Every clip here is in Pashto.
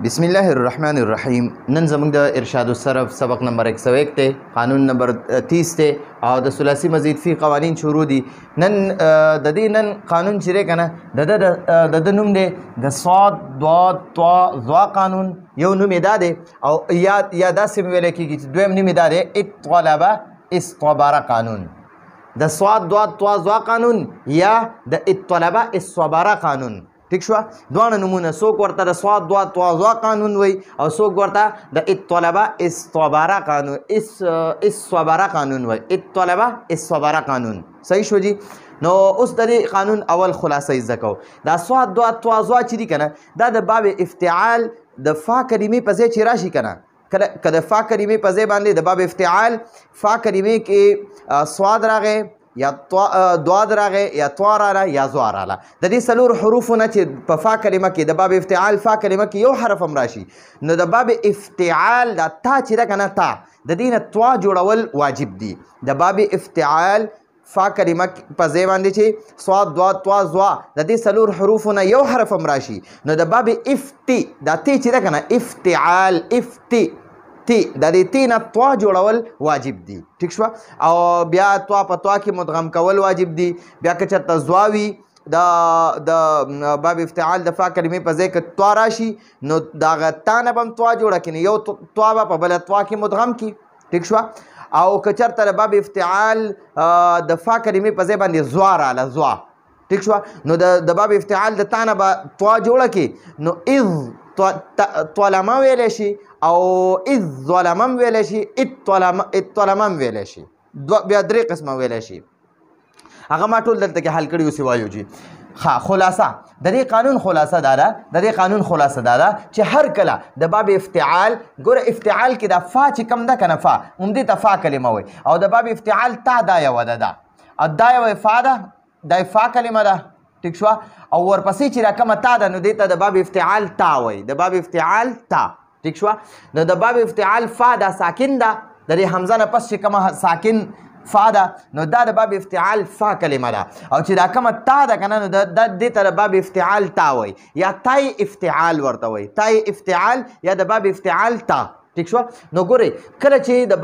بسم الله الرحمن الرحیم. نن زموږ د ارشاد الصرف سبق نمبر 101 ته قانون نمبر 30 ته او د ثلاثي مزید فی قوانین شروع دي. نن د دې نن قانون چې کنه د نوم دی د صاد ضاد طا ظا قانون. یو نوم دا دی او یا داسې ویل کېږي چې دویم نوم دا دی اطلب استبر قانون. د صاد ضاد طا ظا قانون یا د اطلب استبر قانون. ٹھیک شو؟ دوانه نمونه څوک ورته د صاد ضاد طا ظا قانون وي او څوک ورته د اطلب استبر قانون استبر قانون وي. اطلب استبر قانون. صحیح شو جی؟ نو اوس د دې قانون اول خلاصه یې زده کوو. دا صاد ضاد طا ظا چې دي کنه دا د باب افتعال د فا کلمې په ځای چې راشي کنه که د فا کلمې په ځای باندې د باب افتعال فا کلمې کې صاد راغی یا ضاد راغی یا طا راغله یا ظا راغله. د دې څلور حروفونه چې په فا کلمه کې د باب افتعال فا کلمه کې یو حرف هم راشي نو د باب افتعال دا تا چې ده کنه تا د دې نه طا جوړول واجب دي. د باب افتعال فا کلمه په ځای باندې چې صاد ضاد طا ظا د دې څلور حروفونه یو حرف هم راشي نو د باب افتی دا تی چې ده کنه افتعال افتی تی د دې تی نه طا جوړول واجب دي. ٹھیک شو؟ او بیا طا په طا کې مدغم کول واجب دي. بیا که چېرته ظا وي د باب افتعال د فا کلمې په ځای کې طا راشي نو د هغه تا نه به هم طا جوړه کړي یو طا به په بله طا کې مدغم کړي. ٹھیک شو؟ او که چېرته د باب افتعال د فا کلمې په ځای باندې ظا راغله ظا. ٹھیک شو؟ نو د باب افتعال د تا نه به طا جوړه کړي نو اذ طلمه ویلی شي او اذ ظلمم ویلی شي اطلمم ویلی شي. بیا درې قسمه ویلی شي. هغه ما ټول دلته کې حل کړي اوسې وایو جي. خلاصه د دې قانون خلاصه دا ده چې هر کله د باب افتعال ګوره افتعال کې دا فا چې کم ده که نه فا همدې ته فا کلمه وایي او د باب افتعال تا دا یوه ده دا یوه فا ده دا فا کلمه ده. ٹھیک شو؟ او ورپسې چې را کومه تا ده نو دې ته د باب افتعال تا وایي د باب افتعال تا. ٹھیک شو؟ نو د باب افتعال فا دا ساکن ده د دې حمزه نه پس چې کومه ساکن فا ده نو دا د باب افتعال فا کلمه ده او چې دا کومه تا ده که نه نو دې ته د باب افتعال تا وایي یا تای افتعال ورته وایي تای افتعال یا د باب افتعال تا. ٹھیک شو؟ نو ګورئ کله چې د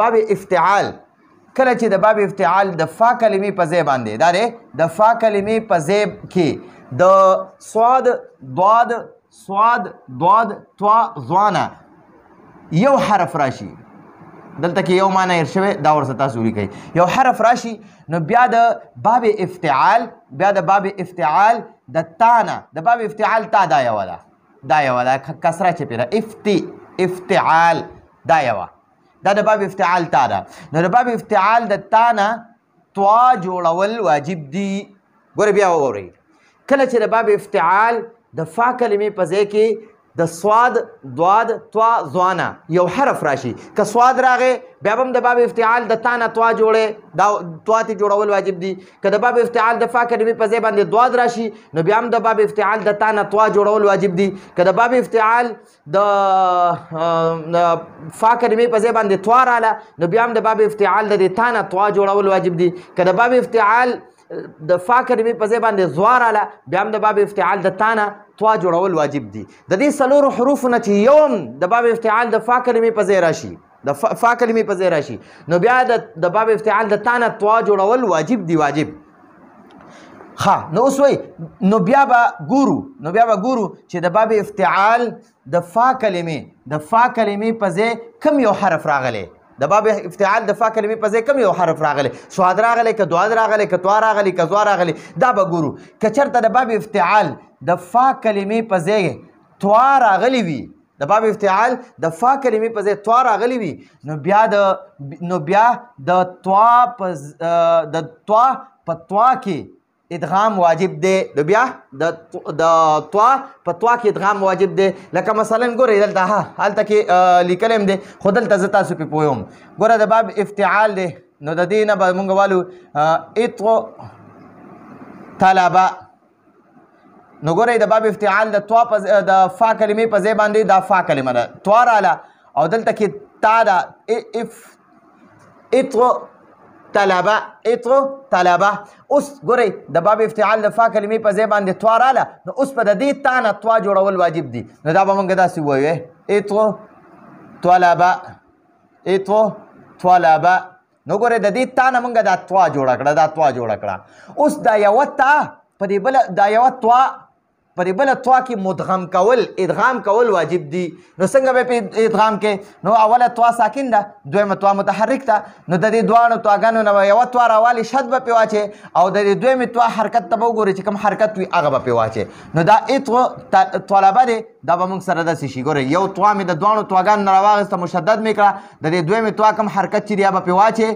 باب افتعال د فا کلمې په ځای باندې دا دی د فا کلمې په ځای کې د صاد ضاد طا ظا نه یو حرف راشي دلته کې یو معنی هیر شوی دا ورسره تاسو ولیکئ یو حرف راشي نو بیا د باب افتعال د تا نه د باب افتعال تا دا یوه ده کسره چې پرې افتعال دا یوه دا د باب افتعال تا ده نو د باب افتعال د تا نه طا جوړول واجب دي. ګوره بیا واورئ کله چې د باب افتعال د فا کلمې په ځای کې د صاد ضاد طا ظا نه یو حرف راشي که صاد راغی بیا به هم د باب افتعال د تا نه طا جوړی دا طا ته جوړول واجب دي. که د باب افتعال د فا کلمې په ځای باندې ضاد راشي نو بیا هم د باب افتعال د تا نه طا جوړول واجب دي. که د باب افتعال د فا کلمې په ځای باندې طا راغله نو بیا هم د باب افتعال د تا نه طا جوړول واجب دي. که د باب افتعال د فا کلمې په ځای باندې ظا راغله بیا هم د باب افتعال د تا نه طا جوړول واجب دي. د دې څلورو حروفونه چې یو هم د باب افتعال د فا کلمې په ځای راشي نو بیا د باب افتعال د تا نه طا جوړول واجب دي واجب. نو اوس وایي نو بیا به ګورو چې د باب افتعال د فا کلمې په ځای کم یو حرف راغلی د باب افتعال د فا کلمې په ځای کم یو حرف راغلی صاد راغلی که ضاد راغلی که طا راغلی که ظا راغلی دا به ګورو. که چېرته د باب افتعال د فا کلمې په ځای طا راغلی وي نو بیا د طا په طا کې ادغام واجب دی. لکه مثلا ګورئ دلته هلته کې لیکلی هم دی خو دلته زه تاسو پې پوه یم. ګوره د باب افتعال دی نو د دې نه به مونږ والو طلبه نو ګورئ د باب افتعال د فا کلمې په ځای باندې دا فا کلمه ده طا راغله او دلته کې تا ده طلبه اطو طلبه. اوس ګورئ د باب افتعال د فا کلمې په ځای باندې توا راله نو اوس په د دې تا نه توا جوړول واجب دي. نو دا به موږ داسې ووایو اطو طلبه اطو طلبه. نو ګورئ د دې تا نه موږ دا توا جوړه کړه دا توا جوړه کړه. اوس دا یوه تا په دې بله دا یوه توا په دې بله توا کې مدغم کول ادغام کول واجب دي. نو څنګه به په ادغام کې نو اوله توا ساکن ده دویمه توا متحرک ده. نو د دې دواړو تواګانو نه به یوه توا راوالي شد به پې واچې او د دې دویمې توا حرکت ته به وګورئ چې کوم حرکت وي هغه به پې واچې. نو دا اطو طلبه دی دا به موږ سره داسې شي. ګورئ یو توا مې د دواړو تواګانو نه راواخېسته مشدد مې کړه د دې دویمې توا کوم حرکت چې دی هغه به پې واچې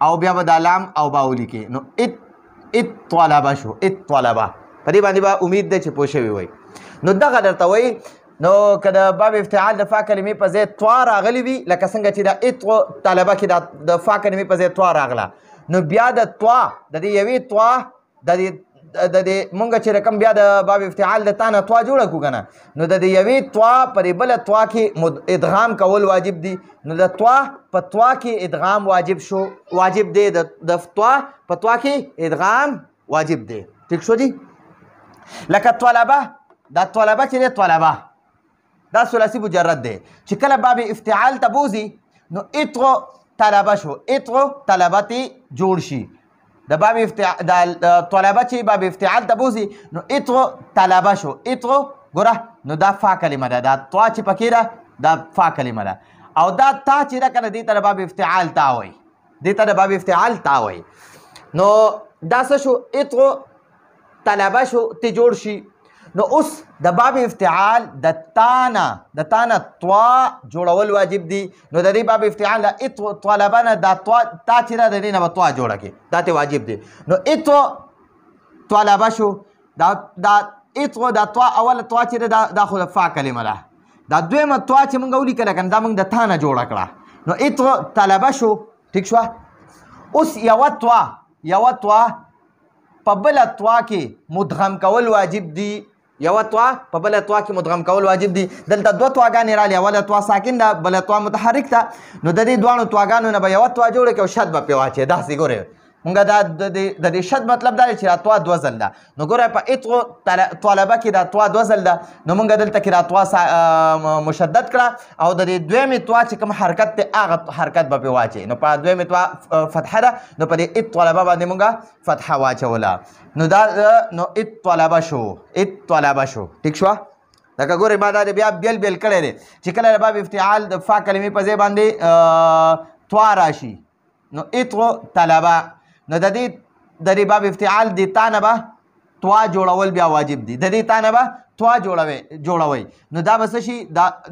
او بیا به دا لام او با ولیکې. نو ات طلبه شو ات طلبه. په دې باندې به امید ده چې پوه شوي وئ. نو دغه درته وایي نو که د باب افتعال د فا کلمې په ځای توا راغلی وي لکه څنګه چې د اطو طلبه کې د فا کلمې په ځای توا راغله نو بیا د توا د دې یوې توا د دې مونږ چې رقم بیا د باب افتعال د تا نه توا جوړه کړو که نه نو د دې یوې توا پر بله توا کې ادغام کول واجب دي. نو د توا په توا کې ادغام واجب شو واجب دی د توا په توا کې ادغام واجب دی. ٹھیک شو جی. لکه طلبه دا طلبه چې دی طلبه دا ثلاثي مجرد دی چې کله باب افتعال ته بوځي نو اطغو طلبه شو اطغو طلبه تی جوړ شي. د باب د طلبه چې باب افتعال ته بوځي نو اطغو طلبه شو اطغو ګوره نو دا فا کلمه ده دا توا چې پکې ده دا فا کلمه ده او دا تا چې ده که نه دې ته د باب افتعال تا وایي دې ته د باب افتعال تا وایي. نو دا څه شو اطغو طلبه شو تی جوړ شي. نو اوس د باب افتعال د تانا توا جوړول واجب دي. نو د دې باب افتعال د اطو طلبه نه دا توا تا چې ده د دې نه به توا جوړه کړي دا ته واجب دي. نو اطو طلبه شو دا اطو دا توا اوله توا چې ده دا خو د فا کلمه ده. دا دویمه توا چې موږ ولیکله که نه دا موږ د تا نه جوړه کړه. نو اطو طلبه شو. ټیک شوه. اوس یوه توا په بله توا کې مدغم کول واجب دي. یوه توا په بله توا کې مدغم کول واجب دي. دلته دوه تواګانې راغلې اوله توا ساکن ده بله توا متحرک ده. نو د دې دواړو تواګانو نه به یوه توا جوړه کړي او شد به پرې واچوې. داسې ګورئ مونږ دا د دې شد مطلب دا دی چې دا توا دوه ځل ده. نو ګوره په اطغو طلبه کې دا توا دوه ځل ده نو مونږ دلته کې دا توا مشدد کړه او د دې دویمې توا چې کوم حرکت دی هغه حرکت به پرې واچوې. نو په دویمې توا فتحه ده نو په دې اط طلبه باندې مونږ فتحه واچوله. نو دا نو اط طلبه شو اط طلبه شو. ټیک شوه. لکه ګورئ ما دا بیا بیل کړی دی چې کله د باب افتعال د فا کلمې په ځای باندې توا راشي نو اطغو طلبه نو د دې باب افتعال د تا نه به توا جوړول بیا واجب دي. د دې تا نه به توا جوړوئ نو دا به څه شي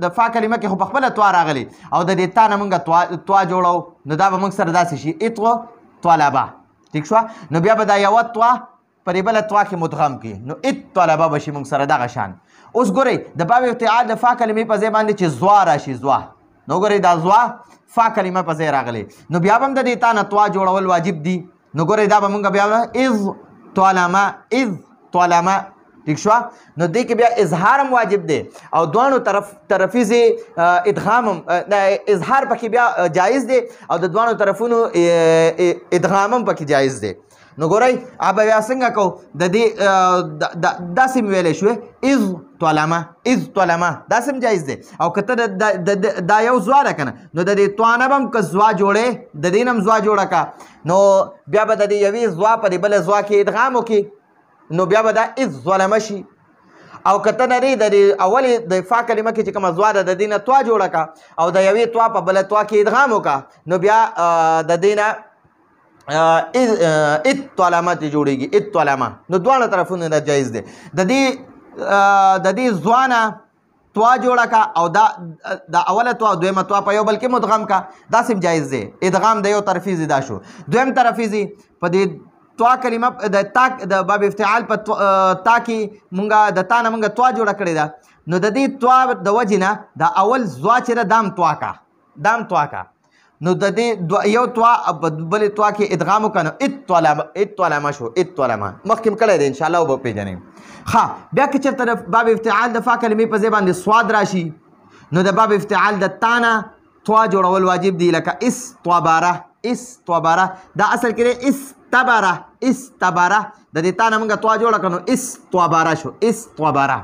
د فا کلمه کې خو په خپله توا راغلی او د دې تا نه موږ توا جوړو نو دا به موږ سره داسې شي اطغو طلبه. ټیک شوه. نو بیا به دا یوه توا پرې بله توا کې مدغم کړي نو ات طلبه به شي موږ سره دغه شان. اوس ګورئ د باب افتعال د فا کلمې په ځای باندې چې زوا راشي زوا نو ګورئ دا زوا فا کلمه په ځای راغلی نو بیا به هم د دې تا نه توا جوړول واجب دي. نو ګورئ دا به مونږ بیا اذ طلمه. ٹھیک شوه. نو دې کې بیا اظهار هم واجب دی او دواړو طرفیز ادغام هم اظهار پکې بیا جایز دی او د دواړو طرفونو ادغام هم پکې جایز دی. نو ګورئ هغه بیا څنګه کوو د دې داسې مې ویلی شوې اذ طلمه داسې هم جایز دی او که ته دا یو زوا ده که نه نو د دې توا نه به هم که زوا جوړې د دې نه هم زوا جوړه که نو بیا به د دې یوې زوا په دې بله زوا کې ادغام وکړي نو بیا به دا اذ ظلمه شي. او که ته نرې د دې اولې د فا کلمه کې چې کومه زوا ده د دې نه توا جوړه که او د یوې توا په بله توا کې ادغام وکړه نو بیا د دې نه ات طلمه ته جوړیږي ات طلمه. نو دواړه طرفونه دا جایز دی. د دې زوا نه توا جوړه کا او دا اوله توا دویمه توا په یو بل کې مدغم کا داسې هم جایز دی. ادغام د یو طرفیزي دا شو. دویم طرفیزي په دې توا کلمه د باب افتعال په تا کې مونږه د تا نه مونږه توا جوړه کړې ده نو د دې توا د وجې نه دا اول زوا چې ده دام توا کا نو د دې یو توا بلې توا کې ادغام وکړه نو ات طلمه شو ات طلمه. مخکې م کړی دی انشاءالله وبه پېژنئ. ښه بیا که چېرته د باب افتعال د فا کلمې په ځای باندې سواد راشي نو د باب افتعال د تا نه توا جوړول واجب دي لکه اس طواباره استبره دا اصل کې استبره استبره د دې تا نه موږ توا جوړه کړو استبره شو استبره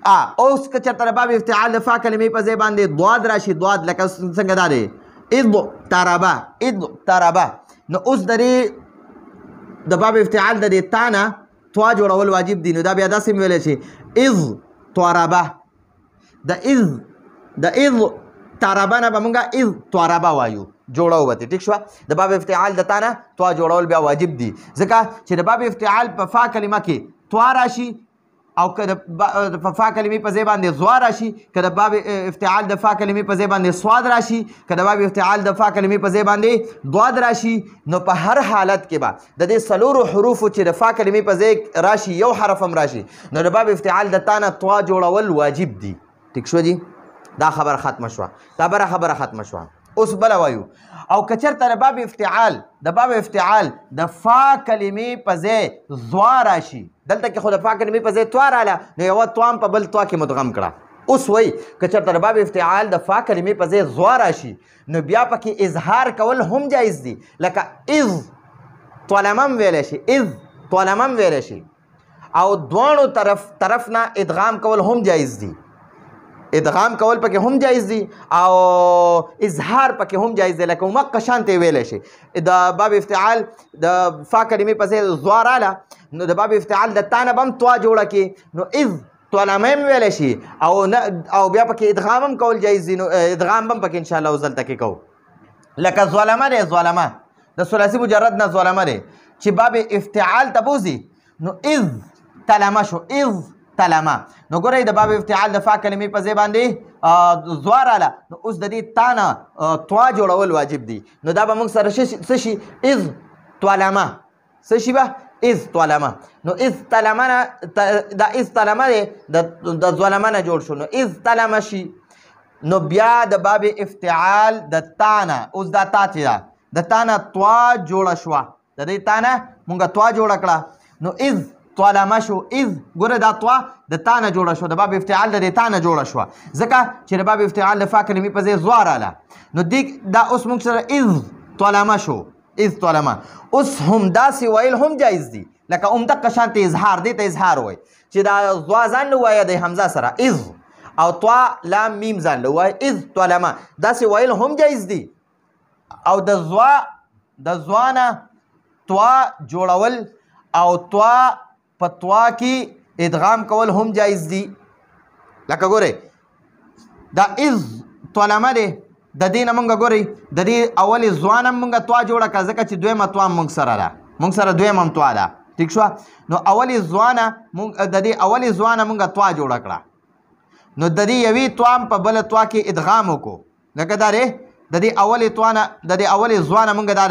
اوس که چېرته د باب افتعال د فا کلمې په ځای باندې ضاد راشي ضاد لکه څنګه دا دی اضطربه اضطربه نو اوس د باب افتعال د دې تا نه توا جوړول واجب دي نو دا بیا داسې ویلی شي اضطربه د اضطربه نه به موږ اضطربه وایو جوړه وبته ټیک شوه د باب افتعال د تا نه توا جوړول بیا واجب دي ځکه چې د باب افتعال په فا کلمه کې توا راشي او که د فا کلمې په ځای باندې ضوا راشي که د باب افتعال د فا کلمې په ځای باندې صاد راشي که د باب افتعال د فا کلمې په ځای باندې ضاد راشي نو په هر حالت کې به د دې څلورو حروفو چې د فا کلمې په ځای راشي یو حرف هم راشي نو د باب افتعال د تا نه توا جوړول واجب دي ټیک شوه جي دا خبره ختمه شوه دا بله خبره ختمه شوه اوس بله وایو او که چېرته د باب افتعال د فا کلمې په ځای ضوا راشي دلته کې خو د فا کلمې په ځای توا راله نو یوه توا هم په بل توا کې مدغم کړه اوس وایي که چېرته د باب افتعال د فا کلمې په ځای ضوا راشي نو بیا پکې اظهار کول هم جایز دي لکه اذ طلمه هم ویلی شي اذ طلمه هم ویلی شي او دواړو طرف نه ادغام کول هم جایز دي ادغام کول پکې هم جایز دي او اظهار پکې هم جایز دی لکه مقه شانتې ویلی شي د باب افتعال د فا کلمې په ځای ضوا راله نو د باب افتعال د تا نه به هم توا جوړه کړي نو اذ طلمه هم ویلی شي او بیا پکې ادغام هم کول جایز دي نو ادغام به هم پکې انشاءالله اوس دلته کې کوو لکه ظلمه دی ظلمه د ثلاثي مجرد نه ظلمه دی چې باب افتعال ته بوځي نو اذ تلمه شو اذ تلمه نو ګورئ د باب افتعال د فا کلمې په ځای باندې ضوا راله نو اوس د دې تا نه توا جوړول واجب دي نو دا به موږ سره څه شي اذ طلمه څه شي به اذ طلمه نو اذ طلمه نه دا اذ طلمه دی د ظلمه نه جوړ شو نو اذ طلمه شي نو بیا د باب افتعال د تا نه اوس دا تا چې ده د تا نه توا جوړه شوه د دې تا نه مونږ توا جوړه کړه نو اذ طلمه شو اذ ګوره دا توا د تا نه جوړه شوه د باب افتعال د دې تا نه جوړه شوه ځکه چې د باب افتعال د فا کلمې په ځای ضوا راله نو دا اوس موږ سره اذ طلمه شو اذ طلمه اوس هم داسې ویل هم جایز دي لکه همدقه شانته اظهار دی ته اظهار وایي چې دا ضوا ځان نه ووایه د حمزه سره اذ او توا لام میم ځان له ووایه اذ طلمه داسې ویل هم جایز دي او د ضوا نه توا جوړول او توا په توا کې ادغام کول هم جایز دي لکه ګورئ دا اذ طلمه دی د دې نه مونږ ګورئ د دې اولې ضوا نه مونږ توا جوړه کړه ځکه چې دویمه توا مونږ سره ده مونږ سره دویمه هم توا ده ټیک شوه نو اولې ضوا نه د دې اولې ضوا نه مونږ توا جوړه کړه نو د دې یوې توا هم په بله توا کې ادغام وکړو لکه دا دی د دې اولې ضوا نه مونږ دا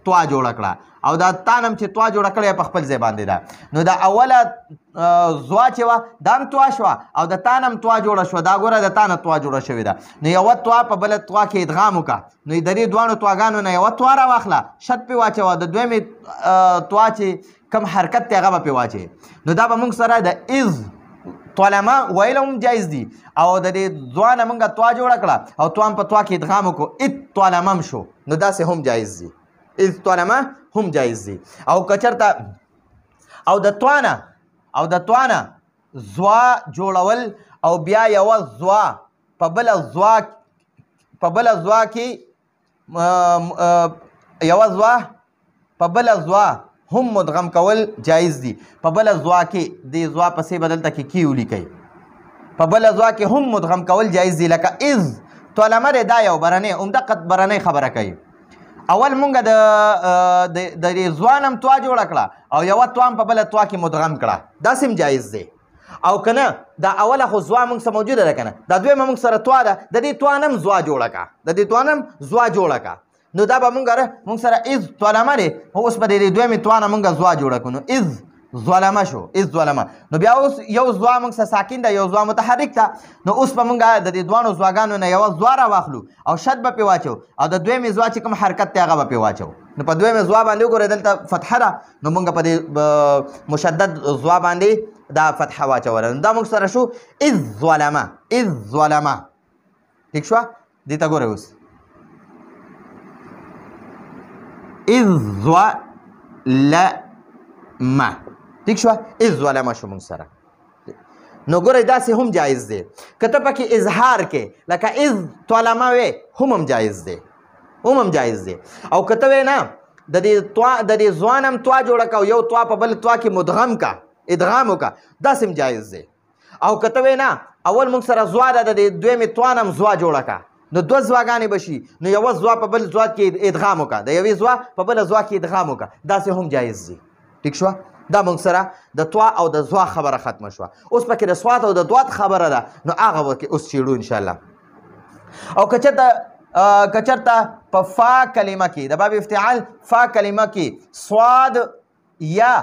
توا جوړه کړه او دا تانم چې توا جوړه کړې په خپل ځای باندې ده نو دا اوله ضوا چې وه دا هم توا شوه او د تانم توا جوړه شوه دا ګوره د تانه توا جوړه شوې ده نو یوه توا په بله توا کې ادغام وکړه نو د دې دواړو تواګانو نه یوه توا راواخله شت پې واچوه د دویمې توا چې کم حرکت دی هغه به پې واچوې نو دا به موږ سره د اذ طلمه ویل هم جایز دي او د دې ضوا نه موږ توا جوړه کړه او توا هم په توا کې ادغام وکړو اذ طلمه هم شو نو داسې هم جایز دي اذ طلمه هم جایز دي او که چېرته او د توا نه ضوا جوړول او بیا یوه ضوا په بله ضوا کې یوه ضوا په بله ضوا هم مدغم کول جایز دي په بله ضوا کې دې ضوا پسې به دلته کې کی ولیکئ په بله ضوا کې هم مدغم کول جایز دي لکه اذ طلمه دی دا یو برنۍ عمدقه برنۍ خبره کوي اول مونږ د ضوا نه هم توا جوړه کړه او یوه توا هم په بله توا کې مدغم کړه داسې هم جایز دی او که نه دا اوله خو ضوا مونږ سره موجوده ده که نه دا دویمه مونږ سره توا ده د دې توا نه هم ضوا جوړه کړه جوړه کړه نو دا به مونږ سره اذ طلمه دی اوس به د دې دویمې توا نه مونږ ضوا جوړه کړو نو اذ ظلمه شو اذ ظلمه نو بیا اوس یو ضوا مونږ سره ساکن ده یو ضوا متحرک ده نو اوس به مونږ د دې دواړو ضواګانو نه یوه ضوا راواخلو او شد به پې واچو او د دویمې ضوا چې کوم حرکت دی هغه به پې واچو نو په دویمې ضوا باندې وګورئ دلته فتحه ده نو مونږ په دې مشدد ضوا باندې دا فتحه واچوله نو دا مونږ سره شو اذ ظلمه ټیک شوه دې ته ګورئ اوس اذ ظلم ٹھیک شو اذ ظلم شو موږ سره نو ګورئ داسې هم جایز دی که ته پکې اظهار کې لکه اذ ظلم وې هم جایز دی او که ته وې نه د دې ځوان هم توا جوړه که او یو توا په بل توا کې مدغم کا ادغام وکړه داسې هم جایز دی او که ته وې نه اول موږ سره زوا ده د دویمې توان هم زوا جوړه که نو دوه زواګانې به شي نو یوه زوا په بل زوا کې ادغام وکړه د یوې زوا په بله زوا کې ادغام وکړه داسې هم جایز دی ټیک شوه دا موږ سره د توا او د زوا خبره ختمه شوه اوس پکې د سوات او د دوات خبره ده نو هغه به اوس چیړو انشاءالله او که چېرته په فا کلمه کې د باب افتعال فا کلمه کې سواد یا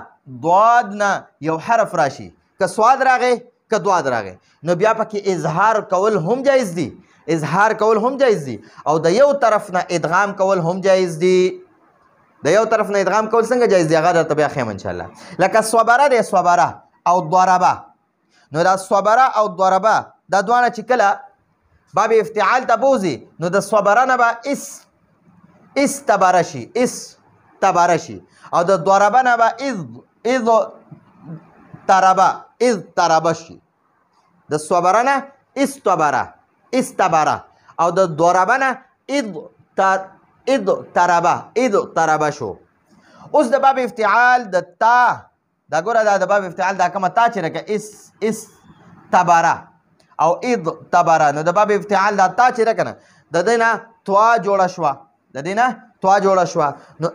ضاد نه یو حرف راشي که سواد راغی که ضاد راغی نو بیا پکې اظهار کول هم جایز دي او د یو طرف نه ادغام کول هم جایز دي څنګه جایز دی هغه درته بیا ښیم انشاءالله لکه صبره دی صبره او ضربه نو دا صبره او ضربه دا دواړه چې کله باب افتعال ته بوځي نو د صبره نه به استبره شي او د ضربه نه به اذ تربه شي د صبره نه استبره او د ضربه نه اذ تربه شو اوس د باب افتعال د تا دا ګوره دا د باب افتعال دا کومه تا چې لکه استبره او اذ تبره نو د باب افتعال دا تا چې ده که نه د دې نه توا جوړه شوه نو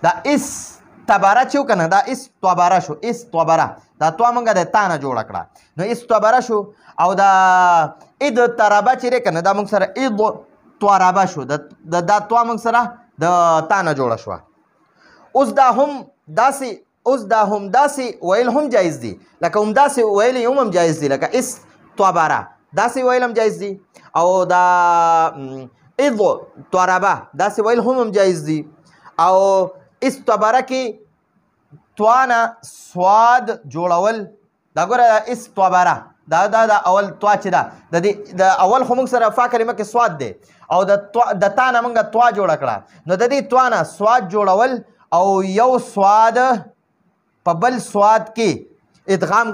دا تبره چې و که نه دا استبره شو دا توا مونږ د تا نه جوړه کړه نو استبره شو او دا اذ تربه چې دی که نه دا مونږ سره اذ توربه شو دا توا مونږ سره د تا نه جوړه شوه اوس دا هم داسې ویل هم جایز دي لکه همداسې ویل یې هم جایز دي لکه استبره داسې ویل هم جایز دي او دا اذ توربه داسې ویل هم جایز دي او استبره کې توانه سواد جوړول دا ګوره استبره دا اول توا چې ده د اول خو موږ سره فا کلمه کې سواد دی او د تا نه موږ توا جوړه کړه نو د دې توا نه سواد جوړول او یو سواد په بل سواد کې ادغام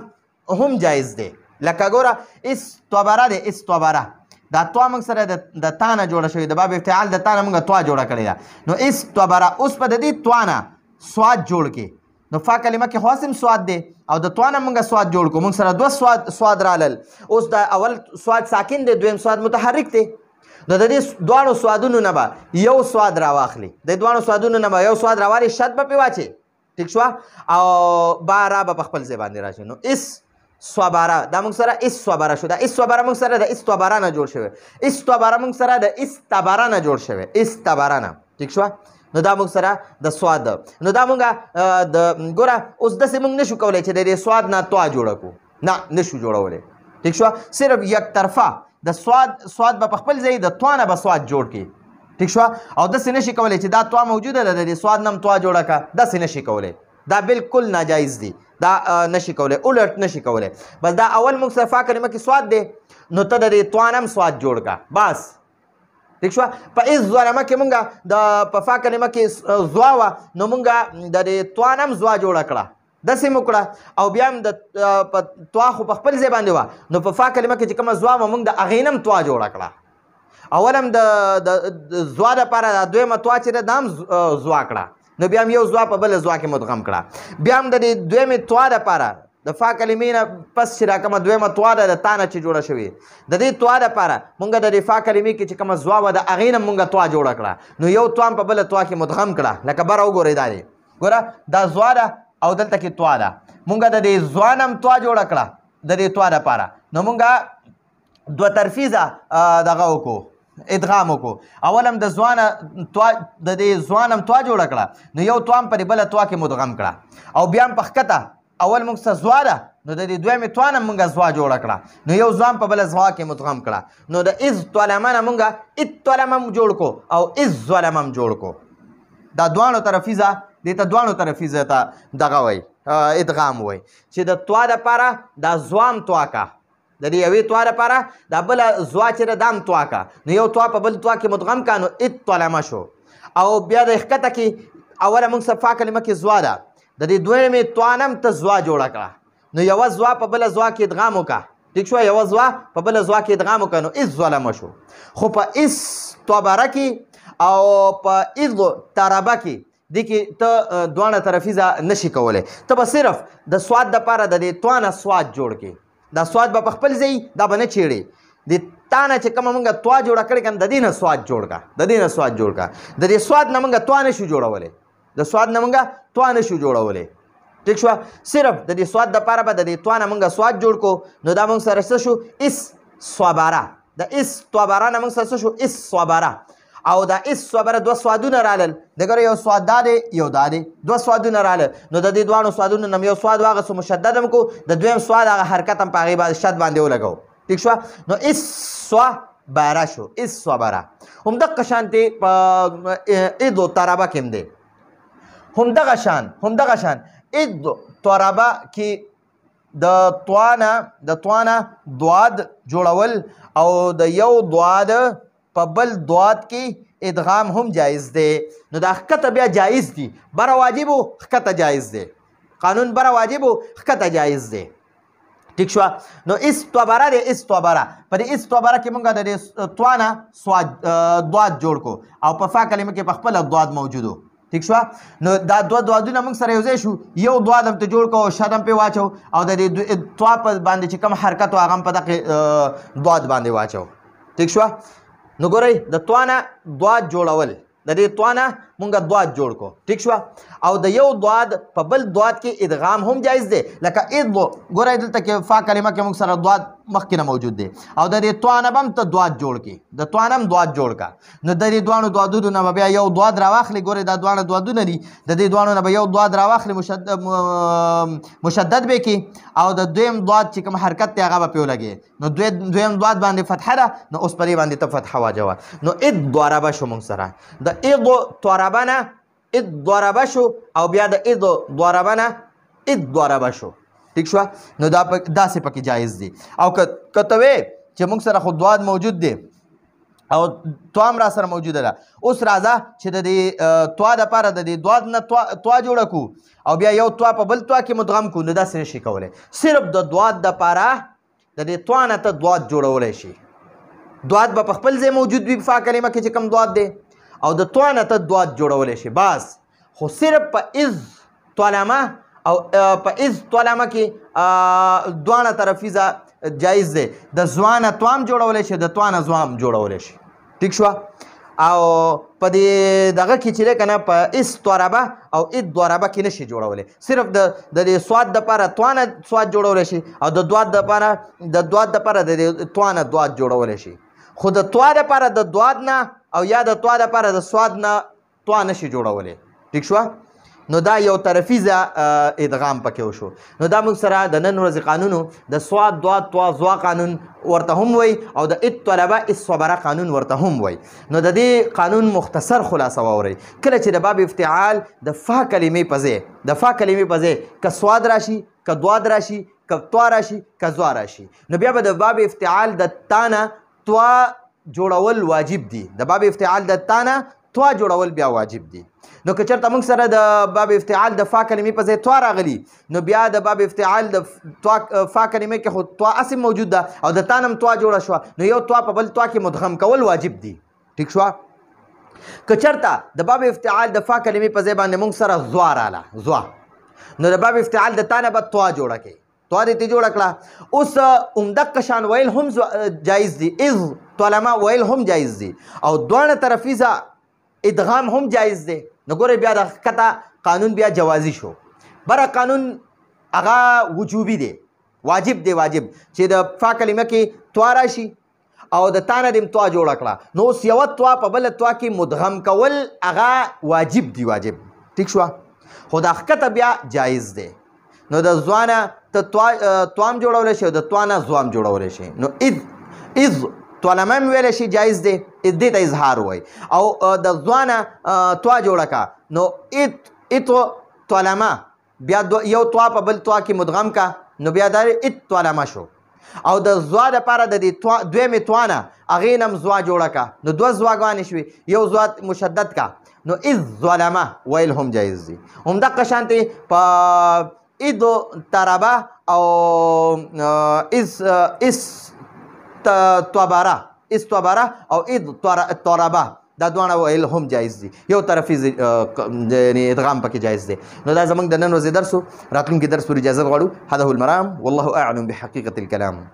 هم جایز دی لکه ګوره استبره دی دا توا موږ سره د تا نه جوړه شوې د باب افتعال د تا نه موږ توا جوړه کړې ده نو استبره اوس په د دې توا نه سواد جوړ کې نو فا کلمه کې خو هم سواد دی او د توا نه موږ سواد جوړ کړو موږ سره دوه سواد رالل اوس د اول سواد ساکن دی دویم سواد متحرک دی نو د دې دواړو سوادونو نه به یو سواد راواخلي یو سواد راوالي شد به پې واچي ټیک شوه او باره به په خپل ځای باندې راشي نو صبره دا موږ سره صبره شو دا صبره موږ سره د استبره نه جوړ شوی استبره موږ سره د استبره نه جوړ شوی استبره نه ټیک شوه نو دا موږ سره د سواد نو دا موږ د ګوره اوس داسې موږ نشو کولی چې د دې سواد نه توا جوړه کړو نه نشو جوړولی ټیک شوه صرف یک طرفه د سواد به په خپل ځای د توا نه به سواد جوړ کړي ټیک شوه او داسې نشي کولی چې دا توا موجوده ده د دې سواد نه هم توا جوړه کړه داسې نشي کولی دا بالکل ناجایز دی دا نشي کولی الټ نشي کولی بس دا اول موږ سره فا کلمه کې سواد دی نو ته د دې توا نه هم سواد جوړ کړه بس ټیک شوه په اذ ظلمه کې مونږ په فا کلمه کې زوا وه نو مونږ د دې توا نه هم زوا جوړه کړه داسې مو کړه او بیا هم د توا خو په خپل ځای باندې وه نو په فا کلمه کې چې کومه زوا وه مونږ د هغې نه هم توا جوړه کړه اول هم د زوا دپاره دا دویمه توا چې ده دا هم زوا کړه نو بیا هم یو زوا په بله زوا کې مدغم کړه بیا هم د دې دویمې توا دپاره د فا کلمې نه پس چې را کومه دویمه توا ده د تا نه چې جوړه شوې د دې توا دپاره مونږ د دې فا کلمې کې چې کومه زوا وه د هغې نه مونږ توا جوړه کړه نو یو توا هم په بله توا کې مدغم کړه لکه بره وګورئ دا دی ګوره دا زوا ده او دلته کې توا ده مونږ د دې زوا نه هم توا جوړه کړه د دې توا دپاره نو مونږ دوه ترفیزه دغه وکړو ادغام وکړو اول هم د دې زوا نه هم توا جوړه کړه نو یو توا هم په دې بله توا کې مدغم کړه او بیا هم په ښکته اول موږ څه زوا ده نو د دې دویمې توا نه موږ زوا جوړه کړه نو یو زوا په بله زوا کې مدغم کړه نو د اذ طلمه نه موږ اتلمه هم جوړ کړو او اذ ظلمه هم جوړ کړو دا دواړو طرفیزه دې ته دواړو طرفیزه ته دغه وایي ادغام وایي چې د توا دپاره دا زوا هم توا کا د دې یوې توا دپاره دا بله زوا چې ده دا هم توا کا نو یو توا په بل توا کې مدغم کا نو اتلمه شو او بیا د ښکته کې اوله موږ صفا کلمه کې زوا ده د دې دویمې توانم ته زوا جوړه کړه نو یوه زوا په بله زوا کې ادغام وکړه ټیک شوه یوه زوا په بله زوا کې ادغام وکړه نو اس ظلمه شو خو په اس توبره کې او په اذ تربه کې دې کې ته دواړه طرفیزه نشي کولی ته به صرف د سواد دپاره د دې توانه سواد جوړ کړې دا سواد به په خپل ځای دا به نه چیړې د تا نه چې کومه مونږ توا جوړه کړې که د دې نه سواد جوړ کړه د دې نه سواد جوړ کړه د دې سواد نه مونږ توا نشو جوړولی د سواد نه مونږ توا نشو جوړولی ټیک شوه صرف د دې سواد دپاره به د دې توا نه مونږ سواد جوړ کړو نو دا مونږ سره څه شو اس صوبره د اس توبره نه مونږ سره څه شو اس صوبره او دا اس صوبره دوه سوادونه رالل د ګوره یو سواد دا دی یو دا دی دوه سوادونه راله نو د دې دواړو سوادونو نه یو سواد واغېستو مشدد هم کړو د دویم سواد هغه حرکت هم په هغې باندې شد باندې ولګو ټیک شوه نو اس صوبره شو اس صوبره همدغه شانتې په اذ طربه کې هم دی همدغه شان اذ طربه کې د توانه دواد جوړول او د یو دواد په بل دواد کې ادغام هم جایز دی نو دا ښکته بیا جایز دي بره واجب و ښکته جایز دی قانون بره واجب و ښکته جایز دی ټیک شوه نو اس توبره دی اس توبره په دې اس توبره کې مونږ د دې توانه دواد جوړ کو او په فا کلمه کې په خپله دواد موجود و ټیک شوه نو دا دوه دوادونه موږ سره یو ځای شو یو دواد هم ته جوړ کو شد هم پې واچو او د دې توا په باندې چې کوم حرکت و هغه هم په دغې دواد باندې واچو ټیک شوه نو ګورئ د توانه دواد جوړول د دې توانه مونږ دواد جوړ کو ټیک شوه او د یو دواد په بل دواد کې ادغام هم جایز دی لکه اذ ګورئ دلته کې فا کلمه کې مونږ سره دواد مخکې نه موجود دی او د دې توانه به هم ته دواد جوړ کړي د توانه هم دواد جوړ کړه نو د دې دواړو دوادونو نه به بیا یو دواد راواخلي ګورئ دا دواړه دوادونه دي د دې دواړو نه به یو دواد راواخلي مشدد به کړي او د دویم دواد چې کوم حرکت دی هغه به پرې ولګي نو دویم دواد باندې فتحه ده نو اوس په دې باندې ته فتحه واچوه نو اذ ضربه شو مونږ سره د اذ طربه نه اذ ضربه شو او بیا د اذ ضربه نه اذ ضربه شو ټیک شوه نو دا داسې پکې جایز دي او که ته وې چې موږ سره خو دواد موجود دی او توا هم را سره موجوده ده اوس راځه چې د دې توا دپاره د دې دواد نه توا جوړه کړو او بیا یو توا په بل توا کې مدغم کړو نو داسې نشي کولی صرف د دواد دپاره د دې توا نه ته دواد جوړولی شي دواد به په خپل ځای موجود وي فا کلمه کې چې کوم دواد دی او د توا نه ته دواد جوړولی شي بس خو صرف په اذ طلمه او په اذ طلمه کې دواړه طرفیزه جایز دی د زوانه توام جوړولی شي د توانه زوام جوړولی شي ټیک شوه او په دې دغه کې چې دی که نه په اذ طربه او اذ ضربه کې نشي جوړولی صرف د دې سواد دپاره توانه سواد جوړولی شي او د دواد دپاره د دې توانه دواد جوړولی شي خو د توا دپاره د دواد نه او یا د توا دپاره د سواد نه توا نشي جوړولی ټیک شوه نو دا یو طرفیزه ادغام پکې وشو نو دا موږ سره د نن ورځې قانونو د سواد دواد توا زوا قانون ورته هم وایي او د اذ طلبه اذ صبره قانون ورته هم وایي نو د دې قانون مختصر خلاصه واورئ کله چې د باب افتعال د فا کلمې په ځای که سواد راشي که دواد راشي که توا راشي که زوا راشي نو بیا به د باب افتعال د تانه توا جوړول واجب دي د باب افتعال د تانه توا جوړول بیا واجب دي نو که چېرته موږ سره د باب افتعال د فا کلمې په ځای توا راغلي نو بیا د باب افتعال د فا کلمې کې خو توا اصل موجود ده او د تانه هم توا جوړه شوه نو یو توا په بل توا کې مدغم کول واجب دي ټیک شوه که چېرته د باب افتعال د فا کلمې په ځای باندې موږ سره زوا راله زوا نو د باب افتعال د تانه به توا جوړه کړي توا دې ته جوړه کړه اوس عمدقه شان ویل هم جایز دي اذ طلمه ویل هم جایز دي او دواړه طرفیزه ادغام هم جایز دی نو ګورئ بیا د ښکته قانون بیا جوازي شو بره قانون هغه وجوبي دی واجب دی واجب چې د فا کلمه کې توا راشي او د تانه دې توا جوړه کړه نو اوس یوه توا په بله توا کې مدغم کول هغه واجب دی واجب ټیک شوه خو د ښکته بیا جایز دی نو د زوانه ته توام جوړولی شي او د توانه زوام جوړولی شي نو اذ طلمه هم ویلی شي جایز دی دې ته اظهار وایي او د ځوانه توا جوړه کا نو ات طلمه بیا یو توا په بل توا کې مدغم کا نو بیا دا ات طلمه شو او د زوا دپاره د دې دویمې توا نه هغې نه هم زوا جوړه کا نو دوه زواګانې شوې یو زوا مشدد کا نو اذ ظلمه ویل هم جایز دي. همدغه شانتې په اذ تربه او اذ طبره او اذ تربه دا دواړه ویل هم جایز دي. یو طرفي ادغام پکې جایز دی. نو دا زموږ د نن ورځې درس و. راتلونکي درس پورې اجازه غواړو. هذا هو المرام والله اعلم بحقیقة الكلام.